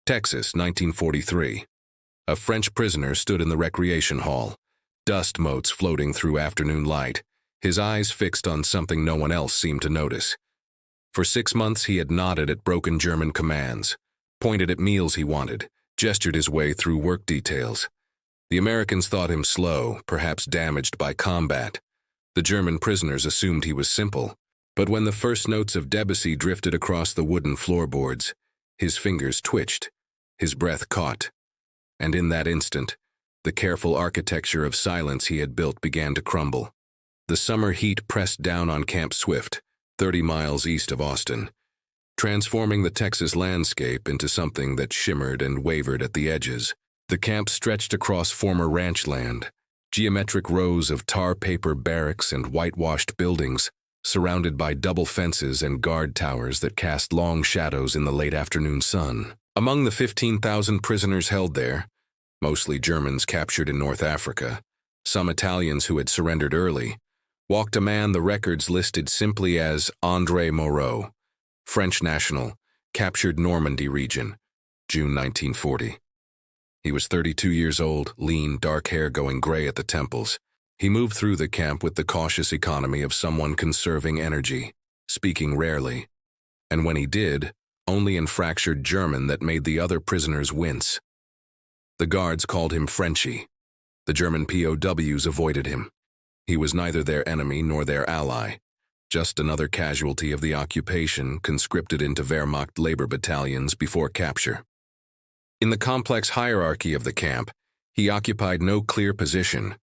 Texas, 1943. A French prisoner stood in the recreation hall, dust motes floating through afternoon light, his eyes fixed on something no one else seemed to notice. For 6 months he had nodded at broken German commands, pointed at meals he wanted, gestured his way through work details. The Americans thought him slow, perhaps damaged by combat. The German prisoners assumed he was simple. But when the first notes of Debussy drifted across the wooden floorboards, his fingers twitched, his breath caught, and in that instant, the careful architecture of silence he had built began to crumble. The summer heat pressed down on Camp Swift, 30 miles east of Austin, transforming the Texas landscape into something that shimmered and wavered at the edges. The camp stretched across former ranch land, geometric rows of tar paper barracks and whitewashed buildings, surrounded by double fences and guard towers that cast long shadows in the late afternoon sun. Among the 15,000 prisoners held there, mostly Germans captured in North Africa, some Italians who had surrendered early, walked a man the records listed simply as André Moreau, French national, captured Normandy region, June 1940. He was 32 years old, lean, dark hair going gray at the temples. He moved through the camp with the cautious economy of someone conserving energy, speaking rarely, and when he did, only in fractured German that made the other prisoners wince. The guards called him Frenchie. The German POWs avoided him. He was neither their enemy nor their ally, just another casualty of the occupation conscripted into Wehrmacht labor battalions before capture. In the complex hierarchy of the camp, he occupied no clear position.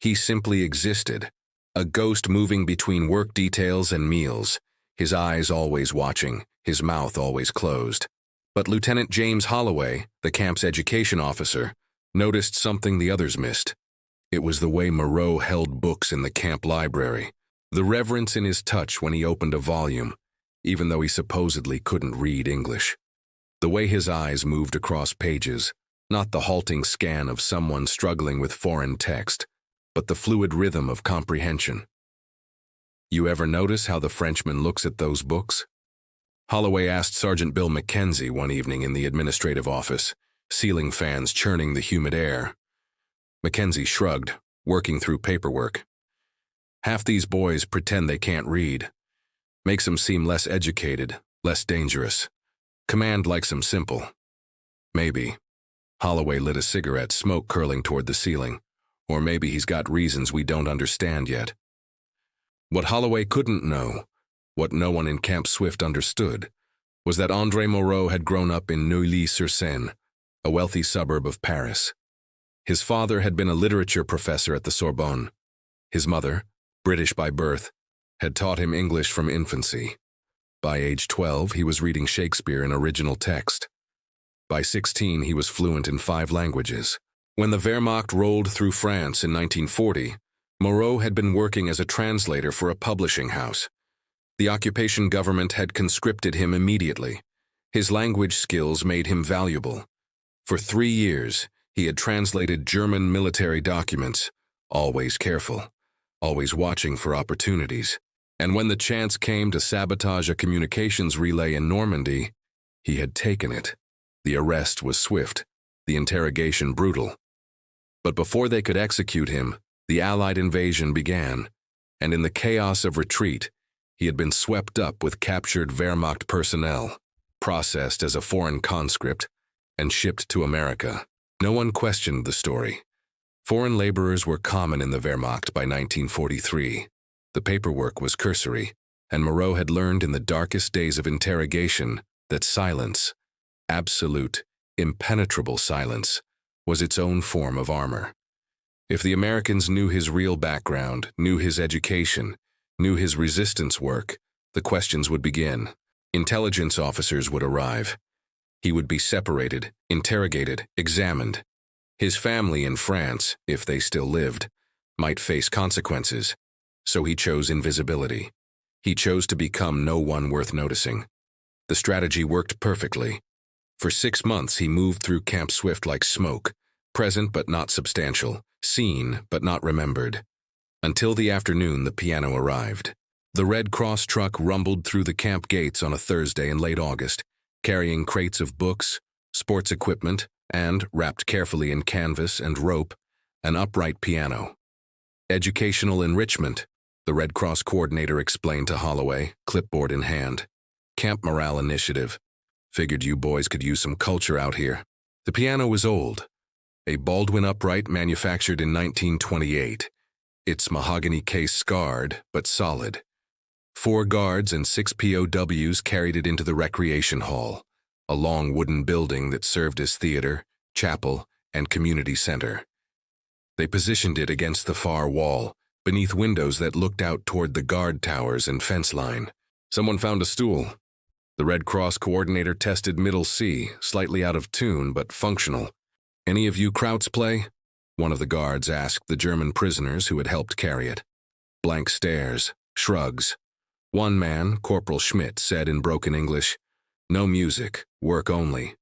He simply existed, a ghost moving between work details and meals, his eyes always watching, his mouth always closed. But Lieutenant James Holloway, the camp's education officer, noticed something the others missed. It was the way Moreau held books in the camp library, the reverence in his touch when he opened a volume, even though he supposedly couldn't read English. The way his eyes moved across pages, not the halting scan of someone struggling with foreign text, but the fluid rhythm of comprehension. You ever notice how the Frenchman looks at those books? Holloway asked Sergeant Bill Mackenzie one evening in the administrative office, ceiling fans churning the humid air. Mackenzie shrugged, working through paperwork. Half these boys pretend they can't read. Makes them seem less educated, less dangerous. Command likes them simple. Maybe. Holloway lit a cigarette, smoke curling toward the ceiling. Or maybe he's got reasons we don't understand yet. What Holloway couldn't know, what no one in Camp Swift understood, was that André Moreau had grown up in Neuilly-sur-Seine, a wealthy suburb of Paris. His father had been a literature professor at the Sorbonne. His mother, British by birth, had taught him English from infancy. By age 12, he was reading Shakespeare in original text. By 16, he was fluent in 5 languages. When the Wehrmacht rolled through France in 1940, Moreau had been working as a translator for a publishing house. The occupation government had conscripted him immediately. His language skills made him valuable. For 3 years, he had translated German military documents, always careful, always watching for opportunities. And when the chance came to sabotage a communications relay in Normandy, he had taken it. The arrest was swift, the interrogation brutal. But before they could execute him, the Allied invasion began, and in the chaos of retreat, he had been swept up with captured Wehrmacht personnel, processed as a foreign conscript, and shipped to America. No one questioned the story. Foreign laborers were common in the Wehrmacht by 1943. The paperwork was cursory, and Moreau had learned in the darkest days of interrogation that silence, absolute, impenetrable silence, was its own form of armor. If the Americans knew his real background, knew his education, knew his resistance work, the questions would begin. Intelligence officers would arrive. He would be separated, interrogated, examined. His family in France, if they still lived, might face consequences. So he chose invisibility. He chose to become no one worth noticing. The strategy worked perfectly. For 6 months he moved through Camp Swift like smoke, present but not substantial, seen but not remembered. Until the afternoon the piano arrived. The Red Cross truck rumbled through the camp gates on a Thursday in late August, carrying crates of books, sports equipment, and, wrapped carefully in canvas and rope, an upright piano. Educational enrichment, the Red Cross coordinator explained to Holloway, clipboard in hand. Camp morale initiative. Figured you boys could use some culture out here. The piano was old. A Baldwin upright manufactured in 1928. Its mahogany case scarred, but solid. 4 guards and 6 POWs carried it into the recreation hall, a long wooden building that served as theater, chapel, and community center. They positioned it against the far wall, beneath windows that looked out toward the guard towers and fence line. Someone found a stool. The Red Cross coordinator tested middle C, slightly out of tune but functional. Any of you Krauts play? One of the guards asked the German prisoners who had helped carry it. Blank stares, shrugs. One man, Corporal Schmidt, said in broken English, "No music, work only."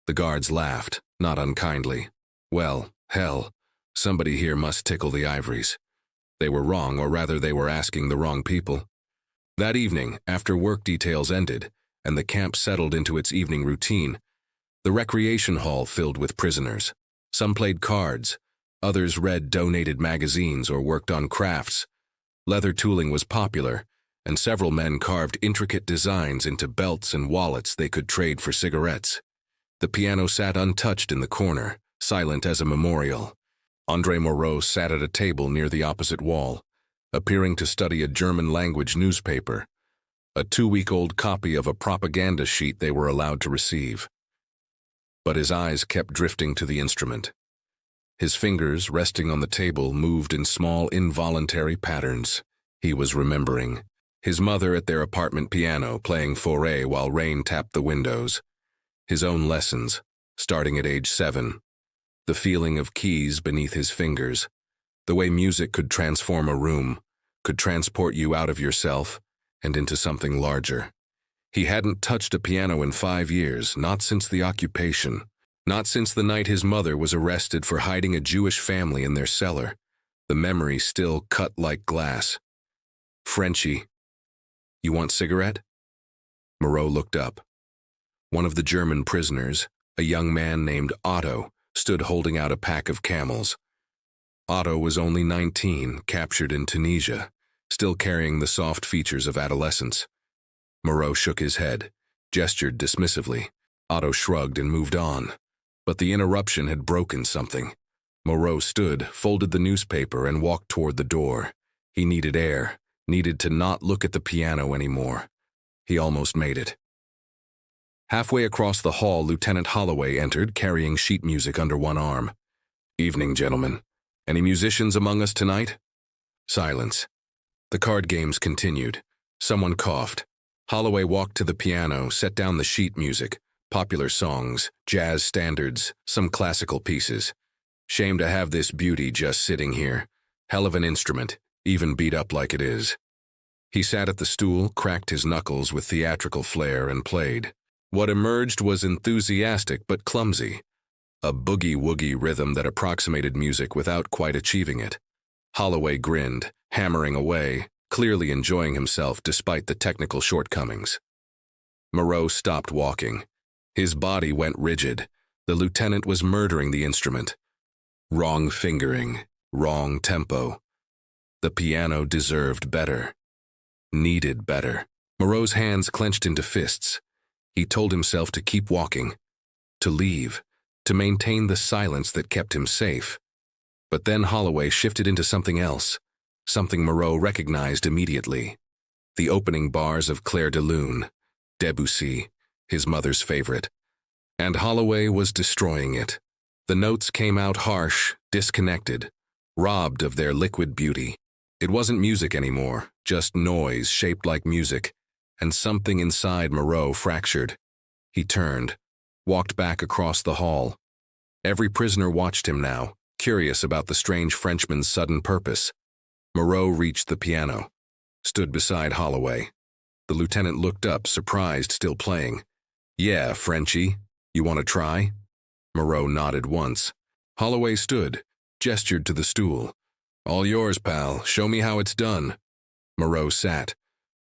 The guards laughed, not unkindly. Well, hell, somebody here must tickle the ivories. They were wrong, or rather they were asking the wrong people. That evening, after work details ended, and the camp settled into its evening routine, the recreation hall filled with prisoners. Some played cards, others read donated magazines or worked on crafts. Leather tooling was popular, and several men carved intricate designs into belts and wallets they could trade for cigarettes. The piano sat untouched in the corner, silent as a memorial. André Moreau sat at a table near the opposite wall, appearing to study a German-language newspaper, a 2-week-old copy of a propaganda sheet they were allowed to receive. But his eyes kept drifting to the instrument. His fingers, resting on the table, moved in small, involuntary patterns. He was remembering. His mother at their apartment piano, playing Fauré while rain tapped the windows. His own lessons, starting at age 7. The feeling of keys beneath his fingers. The way music could transform a room, could transport you out of yourself and into something larger. He hadn't touched a piano in 5 years, not since the occupation, not since the night his mother was arrested for hiding a Jewish family in their cellar. The memory still cut like glass. "Frenchie, you want cigarette?" Moreau looked up. One of the German prisoners, a young man named Otto, stood holding out a pack of Camels. Otto was only 19, captured in Tunisia, still carrying the soft features of adolescence. Moreau shook his head, gestured dismissively. Otto shrugged and moved on. But the interruption had broken something. Moreau stood, folded the newspaper, and walked toward the door. He needed air, needed to not look at the piano anymore. He almost made it. Halfway across the hall, Lieutenant Holloway entered, carrying sheet music under one arm. "Evening, gentlemen. Any musicians among us tonight?" Silence. The card games continued. Someone coughed. Holloway walked to the piano, set down the sheet music, popular songs, jazz standards, some classical pieces. "Shame to have this beauty just sitting here. Hell of an instrument, even beat up like it is." He sat at the stool, cracked his knuckles with theatrical flair, and played. What emerged was enthusiastic but clumsy. A boogie-woogie rhythm that approximated music without quite achieving it. Holloway grinned, hammering away, clearly enjoying himself despite the technical shortcomings. Moreau stopped walking. His body went rigid. The lieutenant was murdering the instrument. Wrong fingering, wrong tempo. The piano deserved better. Needed better. Moreau's hands clenched into fists. He told himself to keep walking, to leave, to maintain the silence that kept him safe. But then Holloway shifted into something else, something Moreau recognized immediately. The opening bars of Clair de Lune, Debussy, his mother's favorite. And Holloway was destroying it. The notes came out harsh, disconnected, robbed of their liquid beauty. It wasn't music anymore, just noise shaped like music, and something inside Moreau fractured. He turned, walked back across the hall. Every prisoner watched him now, curious about the strange Frenchman's sudden purpose. Moreau reached the piano, stood beside Holloway. The lieutenant looked up, surprised, still playing. "Yeah, Frenchie, you want to try?" Moreau nodded once. Holloway stood, gestured to the stool. "All yours, pal. Show me how it's done." Moreau sat.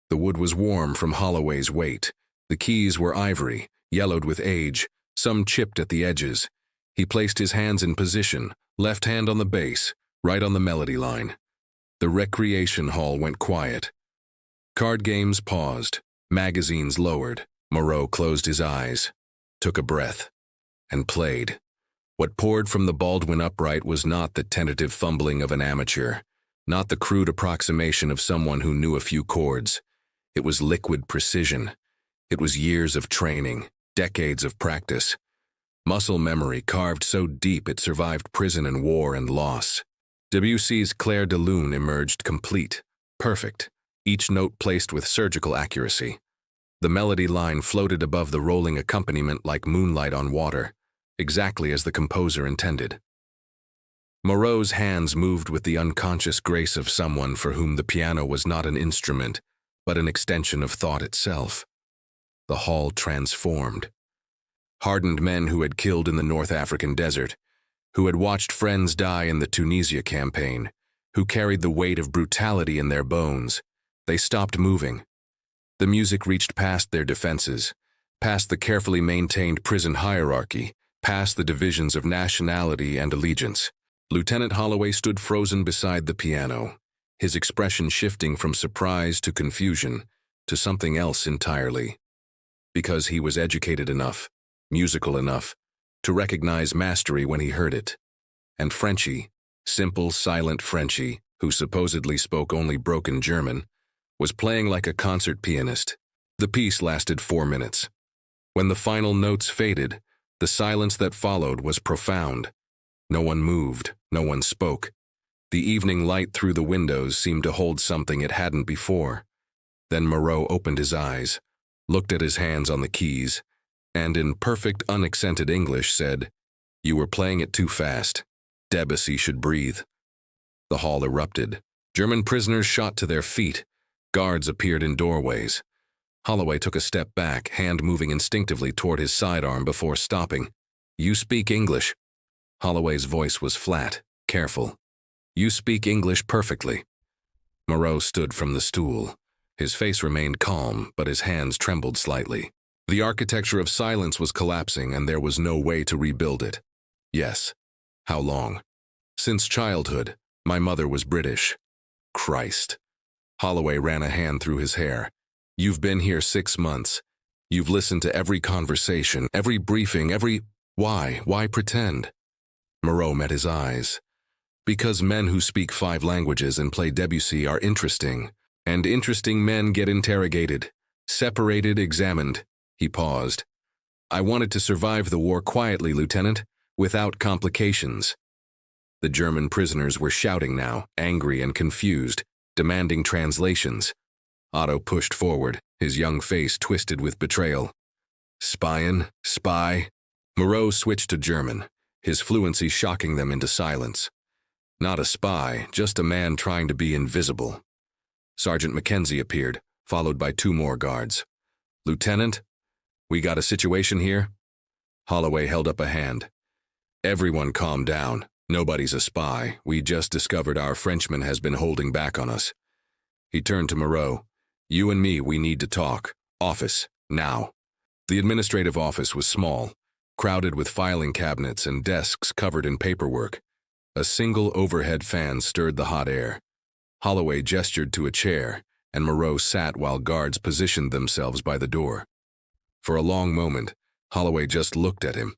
The wood was warm from Holloway's weight. The keys were ivory, yellowed with age, some chipped at the edges. He placed his hands in position, left hand on the bass, right on the melody line. The recreation hall went quiet. Card games paused, magazines lowered. Moreau closed his eyes, took a breath, and played. What poured from the Baldwin upright was not the tentative fumbling of an amateur, not the crude approximation of someone who knew a few chords. It was liquid precision. It was years of training, decades of practice. Muscle memory carved so deep it survived prison and war and loss. WC's Clair de Lune emerged complete, perfect, each note placed with surgical accuracy. The melody line floated above the rolling accompaniment like moonlight on water, exactly as the composer intended. Moreau's hands moved with the unconscious grace of someone for whom the piano was not an instrument, but an extension of thought itself. The hall transformed. Hardened men who had killed in the North African desert, who had watched friends die in the Tunisia campaign, who carried the weight of brutality in their bones, they stopped moving. The music reached past their defenses, past the carefully maintained prison hierarchy, past the divisions of nationality and allegiance. Lieutenant Holloway stood frozen beside the piano, his expression shifting from surprise to confusion to something else entirely. Because he was educated enough, musical enough, to recognize mastery when he heard it. And Frenchie, simple, silent Frenchie, who supposedly spoke only broken German, was playing like a concert pianist. The piece lasted 4 minutes. When the final notes faded, the silence that followed was profound. No one moved, no one spoke. The evening light through the windows seemed to hold something it hadn't before. Then Moreau opened his eyes, looked at his hands on the keys, and in perfect unaccented English said, "You were playing it too fast. Debussy should breathe." The hall erupted. German prisoners shot to their feet. Guards appeared in doorways. Holloway took a step back, hand moving instinctively toward his sidearm before stopping. "You speak English." Holloway's voice was flat, careful. "You speak English perfectly." Moreau stood from the stool. His face remained calm, but his hands trembled slightly. The architecture of silence was collapsing, and there was no way to rebuild it. Yes. How long? Since childhood. My mother was British. Christ. Holloway ran a hand through his hair. "You've been here 6 months. You've listened to every conversation, every briefing, every... Why? Why pretend?" Moreau met his eyes. "Because men who speak 5 languages and play Debussy are interesting, and interesting men get interrogated, separated, examined." He paused. "I wanted to survive the war quietly, Lieutenant, without complications." The German prisoners were shouting now, angry and confused, demanding translations. Otto pushed forward, his young face twisted with betrayal. "Spyin', spy." Moreau switched to German, his fluency shocking them into silence. Not a spy, just a man trying to be invisible. Sergeant Mackenzie appeared, followed by 2 more guards. "Lieutenant, we got a situation here?" Holloway held up a hand. "Everyone calm down. Nobody's a spy. We just discovered our Frenchman has been holding back on us." He turned to Moreau. "You and me, we need to talk. Office, now." The administrative office was small, crowded with filing cabinets and desks covered in paperwork. A single overhead fan stirred the hot air. Holloway gestured to a chair, and Moreau sat while guards positioned themselves by the door. For a long moment, Holloway just looked at him,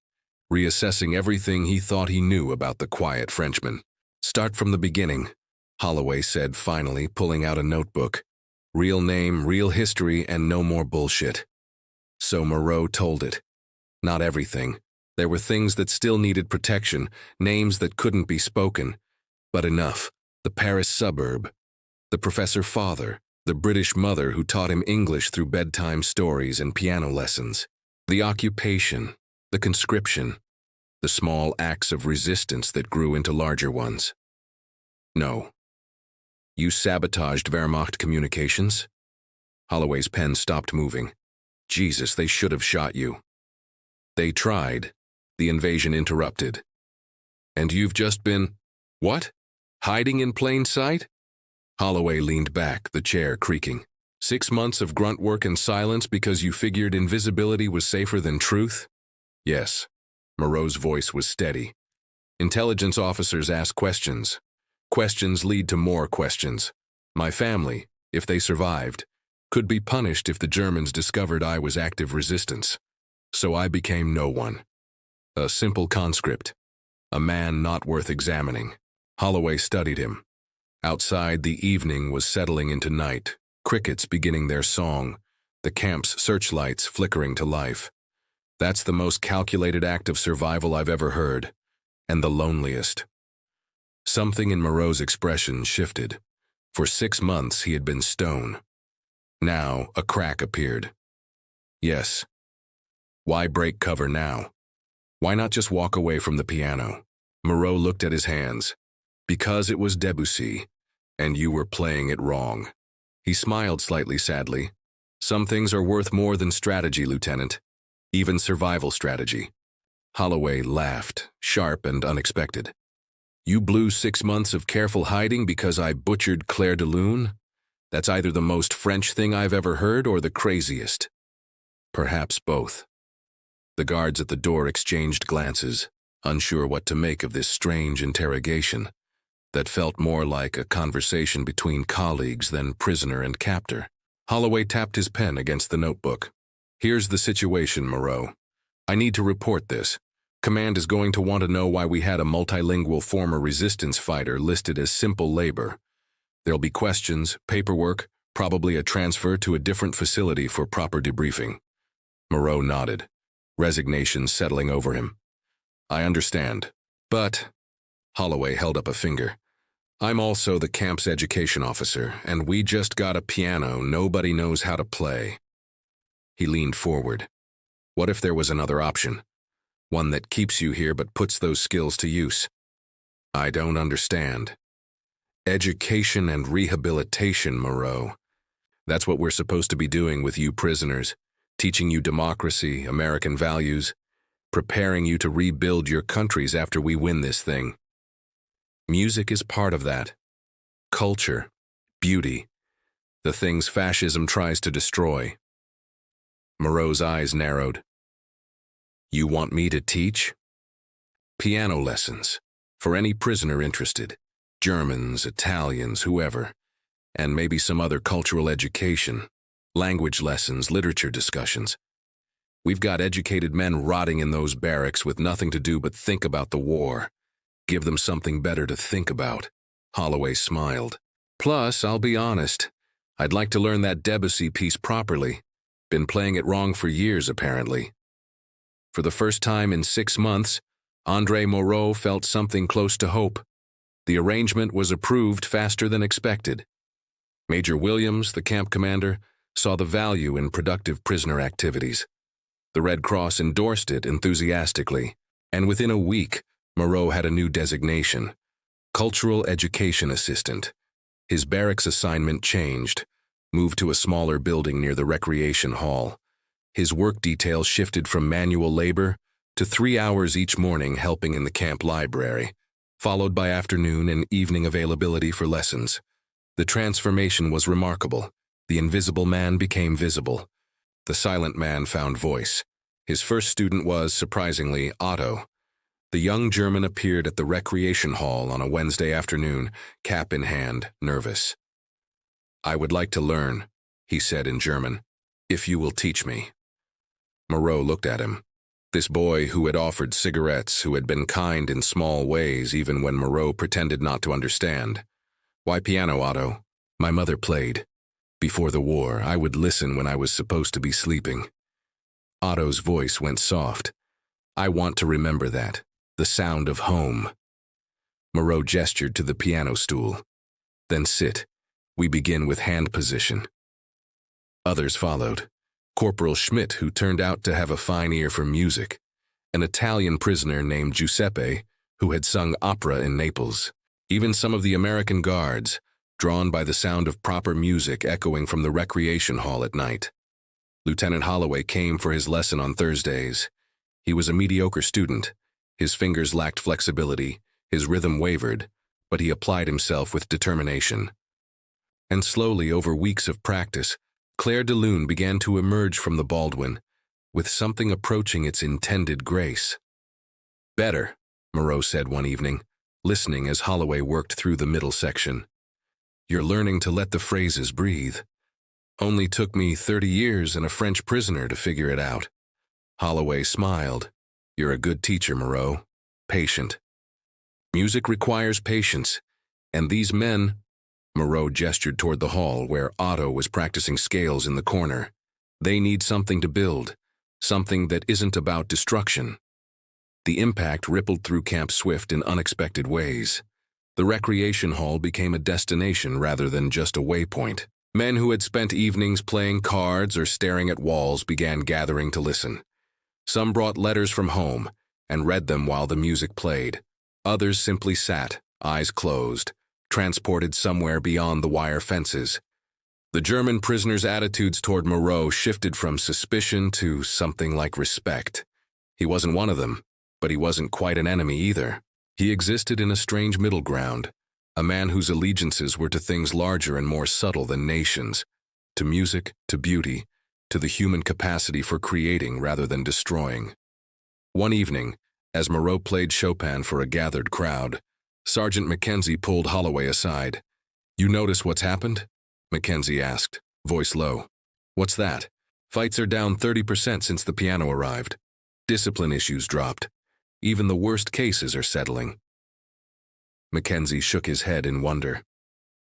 reassessing everything he thought he knew about the quiet Frenchman. "Start from the beginning," Holloway said finally, pulling out a notebook. "Real name, real history, and no more bullshit." So Moreau told it. Not everything. There were things that still needed protection, names that couldn't be spoken. But enough. The Paris suburb, the professor father, the British mother who taught him English through bedtime stories and piano lessons, the occupation, the conscription, the small acts of resistance that grew into larger ones. "No. You sabotaged Wehrmacht communications?" Holloway's pen stopped moving. "Jesus, they should have shot you." "They tried." The invasion interrupted. "And you've just been... what? Hiding in plain sight?" Holloway leaned back, the chair creaking. 6 months of grunt work and silence because you figured invisibility was safer than truth? Yes. Moreau's voice was steady. Intelligence officers ask questions. Questions lead to more questions. My family, if they survived, could be punished if the Germans discovered I was active resistance. So I became no one. A simple conscript. A man not worth examining. Holloway studied him. Outside, the evening was settling into night, crickets beginning their song, the camp's searchlights flickering to life. That's the most calculated act of survival I've ever heard, and the loneliest. Something in Moreau's expression shifted. For 6 months he had been stone. Now a crack appeared. Yes. Why break cover now? Why not just walk away from the piano? Moreau looked at his hands. Because it was Debussy, and you were playing it wrong. He smiled slightly sadly. Some things are worth more than strategy, Lieutenant. Even survival strategy. Holloway laughed, sharp and unexpected. You blew 6 months of careful hiding because I butchered Claire de Lune? That's either the most French thing I've ever heard or the craziest. Perhaps both. The guards at the door exchanged glances, unsure what to make of this strange interrogation that felt more like a conversation between colleagues than prisoner and captor. Holloway tapped his pen against the notebook. Here's the situation, Moreau. I need to report this. Command is going to want to know why we had a multilingual former resistance fighter listed as simple labor. There'll be questions, paperwork, probably a transfer to a different facility for proper debriefing. Moreau nodded, resignation settling over him. I understand, but... Holloway held up a finger. I'm also the camp's education officer, and we just got a piano nobody knows how to play. He leaned forward. What if there was another option? One that keeps you here but puts those skills to use? I don't understand. Education and rehabilitation, Moreau. That's what we're supposed to be doing with you prisoners, teaching you democracy, American values, preparing you to rebuild your countries after we win this thing. Music is part of that. Culture, beauty, the things fascism tries to destroy. Moreau's eyes narrowed. You want me to teach? Piano lessons, for any prisoner interested. Germans, Italians, whoever. And maybe some other cultural education. Language lessons, literature discussions. We've got educated men rotting in those barracks with nothing to do but think about the war. Give them something better to think about. Holloway smiled. Plus, I'll be honest, I'd like to learn that Debussy piece properly. Been playing it wrong for years, apparently. For the first time in 6 months, André Moreau felt something close to hope. The arrangement was approved faster than expected. Major Williams, the camp commander, saw the value in productive prisoner activities. The Red Cross endorsed it enthusiastically, and within a week, Moreau had a new designation, Cultural Education Assistant. His barracks assignment changed, moved to a smaller building near the recreation hall. His work detail shifted from manual labor to 3 hours each morning helping in the camp library, followed by afternoon and evening availability for lessons. The transformation was remarkable. The invisible man became visible. The silent man found voice. His first student was, surprisingly, Otto. The young German appeared at the recreation hall on a Wednesday afternoon, cap in hand, nervous. I would like to learn, he said in German, if you will teach me. Moreau looked at him. This boy who had offered cigarettes, who had been kind in small ways even when Moreau pretended not to understand. Why piano, Otto? My mother played. Before the war, I would listen when I was supposed to be sleeping. Otto's voice went soft. I want to remember that. The sound of home. Moreau gestured to the piano stool. Then sit. We begin with hand position. Others followed. Corporal Schmidt, who turned out to have a fine ear for music. An Italian prisoner named Giuseppe, who had sung opera in Naples. Even some of the American guards, drawn by the sound of proper music echoing from the recreation hall at night. Lieutenant Holloway came for his lesson on Thursdays. He was a mediocre student. His fingers lacked flexibility, his rhythm wavered, but he applied himself with determination. And slowly, over weeks of practice, Claire de Lune began to emerge from the Baldwin, with something approaching its intended grace. "Better," Moreau said one evening, listening as Holloway worked through the middle section. "You're learning to let the phrases breathe. Only took me 30 years and a French prisoner to figure it out." Holloway smiled. "You're a good teacher, Moreau. Patient. Music requires patience, and these men—" Moreau gestured toward the hall where Otto was practicing scales in the corner. "They need something to build, something that isn't about destruction." The impact rippled through Camp Swift in unexpected ways. The recreation hall became a destination rather than just a waypoint. Men who had spent evenings playing cards or staring at walls began gathering to listen. Some brought letters from home and read them while the music played. Others simply sat, eyes closed, transported somewhere beyond the wire fences. The German prisoners' attitudes toward Moreau shifted from suspicion to something like respect. He wasn't one of them, but he wasn't quite an enemy either. He existed in a strange middle ground, a man whose allegiances were to things larger and more subtle than nations, to music, to beauty, to the human capacity for creating rather than destroying. One evening, as Moreau played Chopin for a gathered crowd, Sergeant Mackenzie pulled Holloway aside. "You notice what's happened?" Mackenzie asked, voice low. "What's that?" "Fights are down 30% since the piano arrived. Discipline issues dropped. Even the worst cases are settling." Mackenzie shook his head in wonder.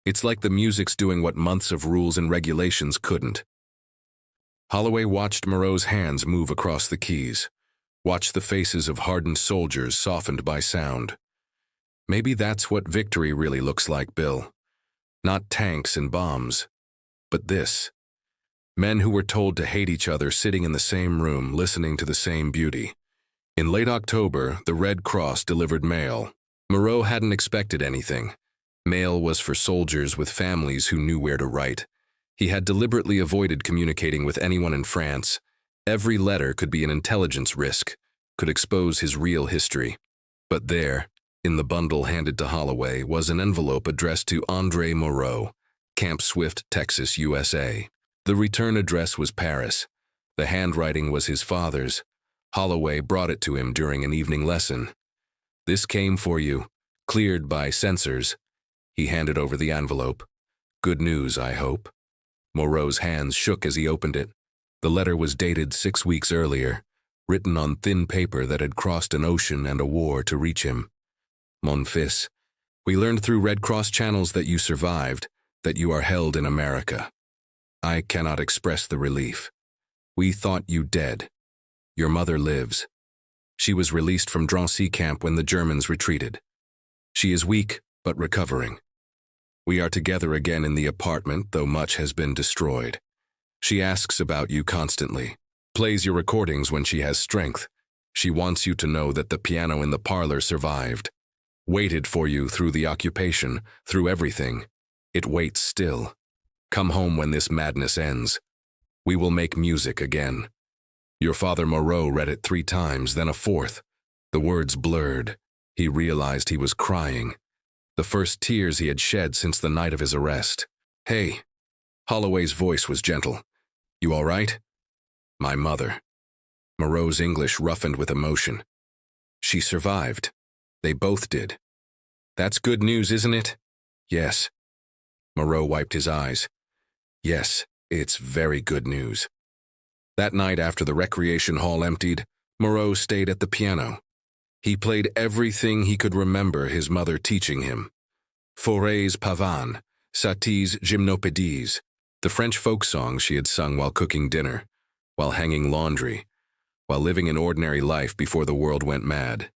"It's like the music's doing what months of rules and regulations couldn't." Holloway watched Moreau's hands move across the keys, watched the faces of hardened soldiers softened by sound. "Maybe that's what victory really looks like, Bill. Not tanks and bombs, but this. Men who were told to hate each other sitting in the same room, listening to the same beauty." In late October, the Red Cross delivered mail. Moreau hadn't expected anything. Mail was for soldiers with families who knew where to write. He had deliberately avoided communicating with anyone in France. Every letter could be an intelligence risk, could expose his real history. But there, in the bundle handed to Holloway, was an envelope addressed to André Moreau, Camp Swift, Texas, USA. The return address was Paris. The handwriting was his father's. Holloway brought it to him during an evening lesson. "This came for you, cleared by censors." He handed over the envelope. "Good news, I hope." Moreau's hands shook as he opened it. The letter was dated 6 weeks earlier, written on thin paper that had crossed an ocean and a war to reach him. "Mon fils, we learned through Red Cross channels that you survived, that you are held in America. I cannot express the relief. We thought you dead. Your mother lives. She was released from Drancy camp when the Germans retreated. She is weak, but recovering. We are together again in the apartment, though much has been destroyed. She asks about you constantly, plays your recordings when she has strength. She wants you to know that the piano in the parlor survived. Waited for you through the occupation, through everything. It waits still. Come home when this madness ends. We will make music again." Your father Moreau read it 3 times, then a 4th. The words blurred. He realized he was crying. The first tears he had shed since the night of his arrest. "Hey." Holloway's voice was gentle. "You all right?" "My mother." Moreau's English roughened with emotion. "She survived. They both did." "That's good news, isn't it?" "Yes." Moreau wiped his eyes. "Yes, it's very good news." That night after the recreation hall emptied, Moreau stayed at the piano. He played everything he could remember his mother teaching him. Fauré's Pavane, Satie's Gymnopédies, the French folk songs she had sung while cooking dinner, while hanging laundry, while living an ordinary life before the world went mad.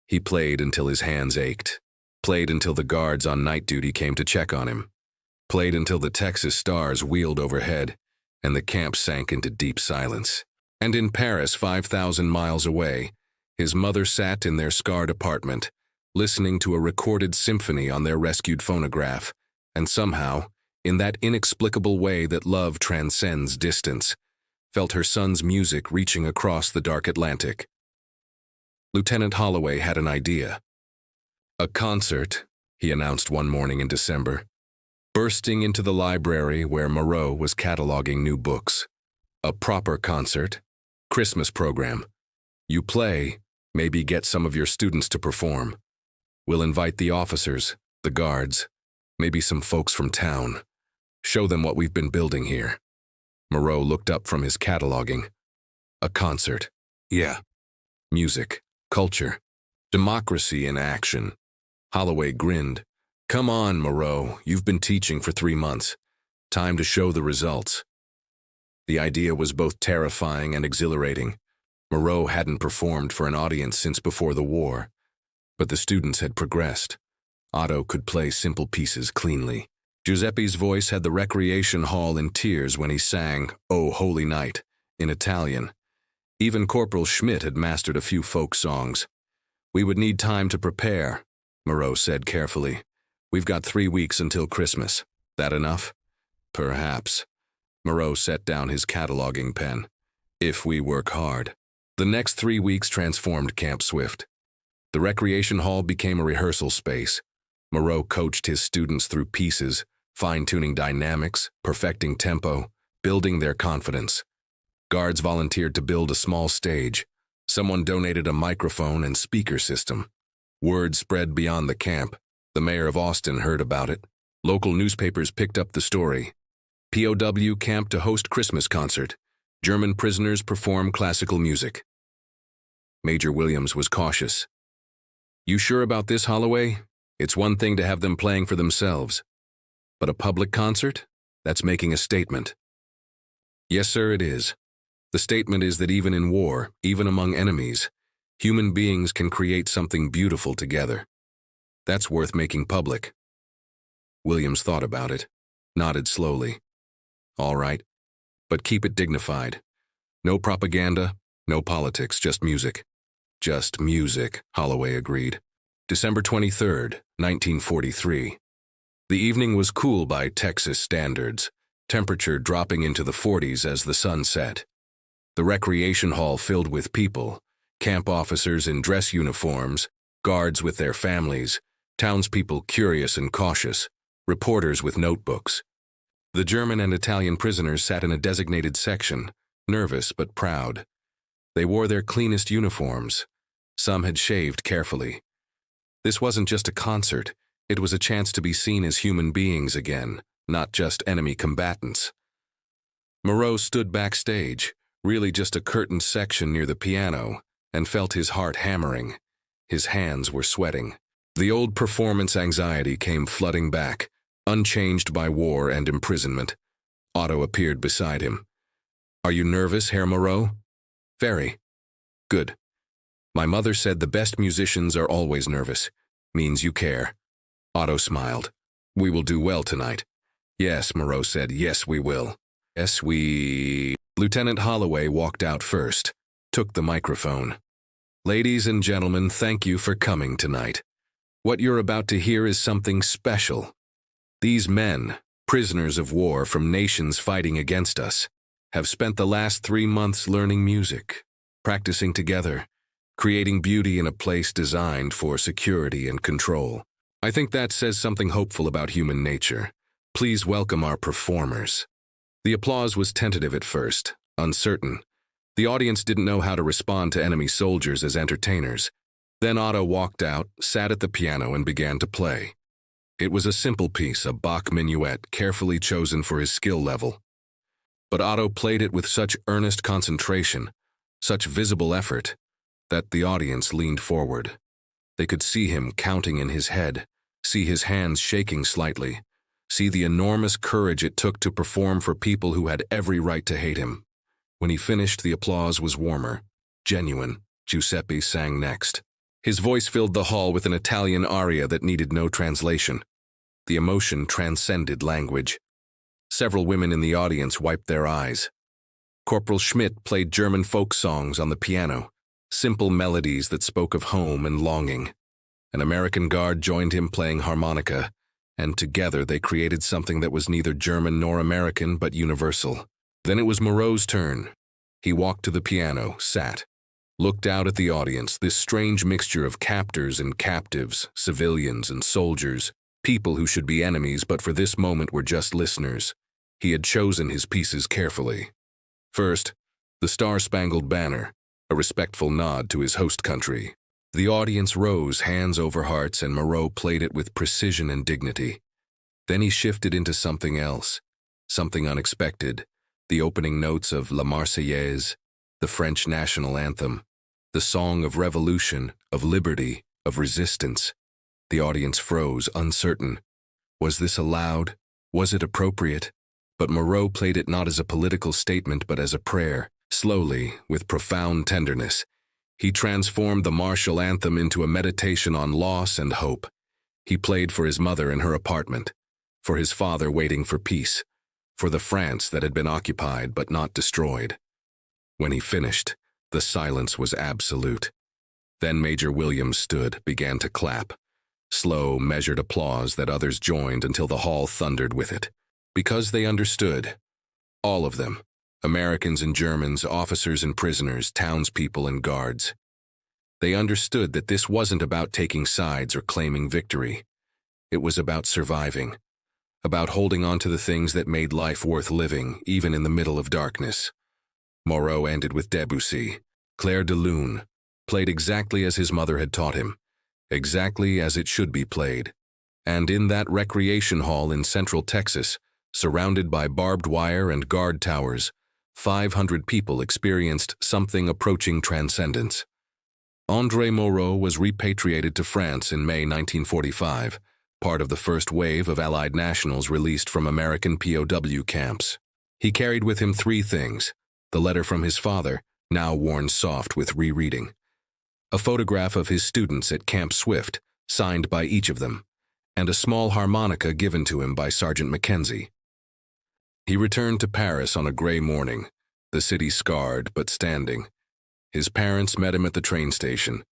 He played until his hands ached, played until the guards on night duty came to check on him, played until the Texas stars wheeled overhead, and the camp sank into deep silence. And in Paris, 5,000 miles away, his mother sat in their scarred apartment, listening to a recorded symphony on their rescued phonograph, and somehow, in that inexplicable way that love transcends distance, felt her son's music reaching across the dark Atlantic. Lieutenant Holloway had an idea. "A concert," he announced one morning in December, bursting into the library where Moreau was cataloging new books. "A proper concert, Christmas program. You play, maybe get some of your students to perform. We'll invite the officers, the guards, maybe some folks from town. Show them what we've been building here. Moreau looked up from his cataloging. A concert. Yeah. Music, culture, democracy in action. Holloway grinned. Come on, Moreau, you've been teaching for 3 months. Time to show the results. The idea was both terrifying and exhilarating. Moreau hadn't performed for an audience since before the war, but the students had progressed. Otto could play simple pieces cleanly. Giuseppe's voice had the recreation hall in tears when he sang "O Holy Night" in Italian. Even Corporal Schmidt had mastered a few folk songs. We would need time to prepare, Moreau said carefully. We've got 3 weeks until Christmas. That enough? Perhaps. Moreau set down his cataloging pen. If we work hard. The next 3 weeks transformed Camp Swift. The recreation hall became a rehearsal space. Moreau coached his students through pieces, fine-tuning dynamics, perfecting tempo, building their confidence. Guards volunteered to build a small stage. Someone donated a microphone and speaker system. Word spread beyond the camp. The mayor of Austin heard about it. Local newspapers picked up the story. POW camp to host Christmas concert. German prisoners perform classical music. Major Williams was cautious. You sure about this, Holloway? It's one thing to have them playing for themselves. But a public concert? That's making a statement. Yes, sir, it is. The statement is that even in war, even among enemies, human beings can create something beautiful together. That's worth making public. Williams thought about it, nodded slowly. All right, but keep it dignified. No propaganda, no politics, just music. Just music, Holloway agreed. December 23rd, 1943. The evening was cool by Texas standards, temperature dropping into the 40s as the sun set. The recreation hall filled with people, camp officers in dress uniforms, guards with their families, townspeople curious and cautious, reporters with notebooks. The German and Italian prisoners sat in a designated section, nervous but proud. They wore their cleanest uniforms. Some had shaved carefully. This wasn't just a concert, it was a chance to be seen as human beings again, not just enemy combatants. Moreau stood backstage, really just a curtained section near the piano, and felt his heart hammering. His hands were sweating. The old performance anxiety came flooding back, unchanged by war and imprisonment. Otto appeared beside him. Are you nervous, Herr Moreau? Very. Good. My mother said the best musicians are always nervous. Means you care. Otto smiled. We will do well tonight. Yes, Moreau said. Yes, we will. Yes, we... Lieutenant Holloway walked out first, took the microphone. Ladies and gentlemen, thank you for coming tonight. What you're about to hear is something special. These men, prisoners of war from nations fighting against us, have spent the last 3 months learning music, practicing together, creating beauty in a place designed for security and control. I think that says something hopeful about human nature. Please welcome our performers. The applause was tentative at first, uncertain. The audience didn't know how to respond to enemy soldiers as entertainers. Then Otto walked out, sat at the piano, and began to play. It was a simple piece, a Bach minuet, carefully chosen for his skill level. But Otto played it with such earnest concentration, such visible effort, that the audience leaned forward. They could see him counting in his head, see his hands shaking slightly, see the enormous courage it took to perform for people who had every right to hate him. When he finished, the applause was warmer, genuine. Giuseppe sang next. His voice filled the hall with an Italian aria that needed no translation. The emotion transcended language. Several women in the audience wiped their eyes. Corporal Schmidt played German folk songs on the piano, simple melodies that spoke of home and longing. An American guard joined him playing harmonica, and together they created something that was neither German nor American but universal. Then it was Moreau's turn. He walked to the piano, sat, looked out at the audience, this strange mixture of captors and captives, civilians and soldiers, people who should be enemies but for this moment were just listeners. He had chosen his pieces carefully. First, The Star-Spangled Banner, a respectful nod to his host country. The audience rose, hands over hearts, and Moreau played it with precision and dignity. Then he shifted into something else, something unexpected, the opening notes of La Marseillaise, the French national anthem, the song of revolution, of liberty, of resistance. The audience froze, uncertain. Was this allowed? Was it appropriate? But Moreau played it not as a political statement but as a prayer. Slowly, with profound tenderness, he transformed the martial anthem into a meditation on loss and hope. He played for his mother in her apartment, for his father waiting for peace, for the France that had been occupied but not destroyed. When he finished, the silence was absolute. Then Major Williams stood, began to clap. Slow, measured applause that others joined until the hall thundered with it. Because they understood. All of them. Americans and Germans, officers and prisoners, townspeople and guards. They understood that this wasn't about taking sides or claiming victory. It was about surviving, about holding on to the things that made life worth living, even in the middle of darkness. Moreau ended with Debussy. Clair de Lune, played exactly as his mother had taught him, exactly as it should be played. And in that recreation hall in Central Texas, surrounded by barbed wire and guard towers, 500 people experienced something approaching transcendence. André Moreau was repatriated to France in May 1945, part of the first wave of Allied nationals released from American POW camps. He carried with him three things: the letter from his father, now worn soft with rereading, a photograph of his students at Camp Swift, signed by each of them, and a small harmonica given to him by Sergeant Mackenzie. He returned to Paris on a gray morning, the city scarred but standing. His parents met him at the train station.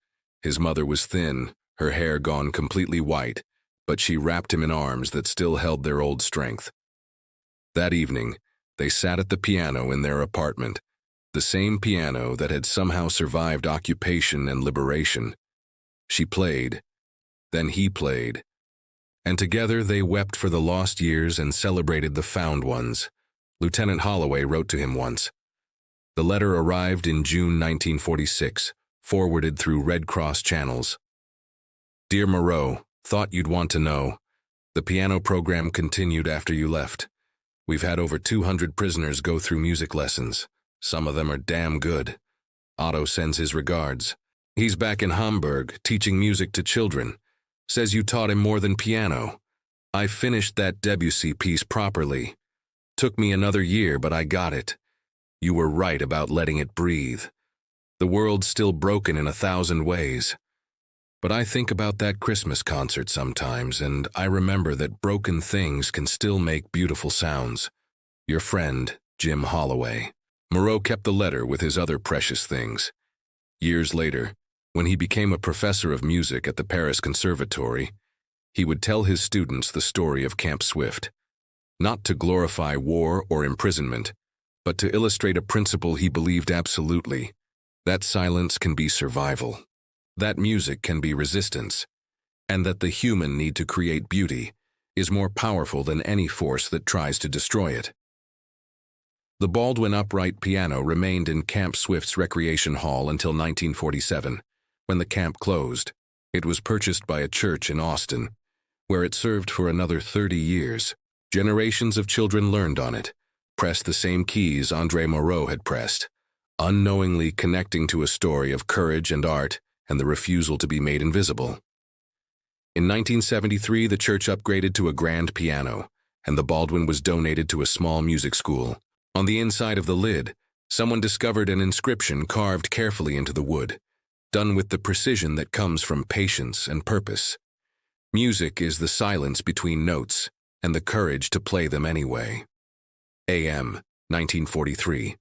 His mother was thin, her hair gone completely white, but she wrapped him in arms that still held their old strength. That evening, they sat at the piano in their apartment, the same piano that had somehow survived occupation and liberation. She played, then he played, and together they wept for the lost years and celebrated the found ones. Lieutenant Holloway wrote to him once. The letter arrived in June 1946, forwarded through Red Cross channels. Dear Moreau, thought you'd want to know. The piano program continued after you left. We've had over 200 prisoners go through music lessons. Some of them are damn good. Otto sends his regards. He's back in Hamburg, teaching music to children. Says you taught him more than piano. I finished that Debussy piece properly. Took me another year, but I got it. You were right about letting it breathe. The world's still broken in 1,000 ways. But I think about that Christmas concert sometimes, and I remember that broken things can still make beautiful sounds. Your friend, Jim Holloway. Moreau kept the letter with his other precious things. Years later, when he became a professor of music at the Paris Conservatory, he would tell his students the story of Camp Swift, not to glorify war or imprisonment, but to illustrate a principle he believed absolutely: that silence can be survival, that music can be resistance, and that the human need to create beauty is more powerful than any force that tries to destroy it. The Baldwin upright piano remained in Camp Swift's recreation hall until 1947. When the camp closed, it was purchased by a church in Austin, where it served for another 30 years. Generations of children learned on it, pressed the same keys André Moreau had pressed, unknowingly connecting to a story of courage and art and the refusal to be made invisible. In 1973, the church upgraded to a grand piano, and the Baldwin was donated to a small music school. On the inside of the lid, someone discovered an inscription carved carefully into the wood, done with the precision that comes from patience and purpose. Music is the silence between notes and the courage to play them anyway. A.M., 1943.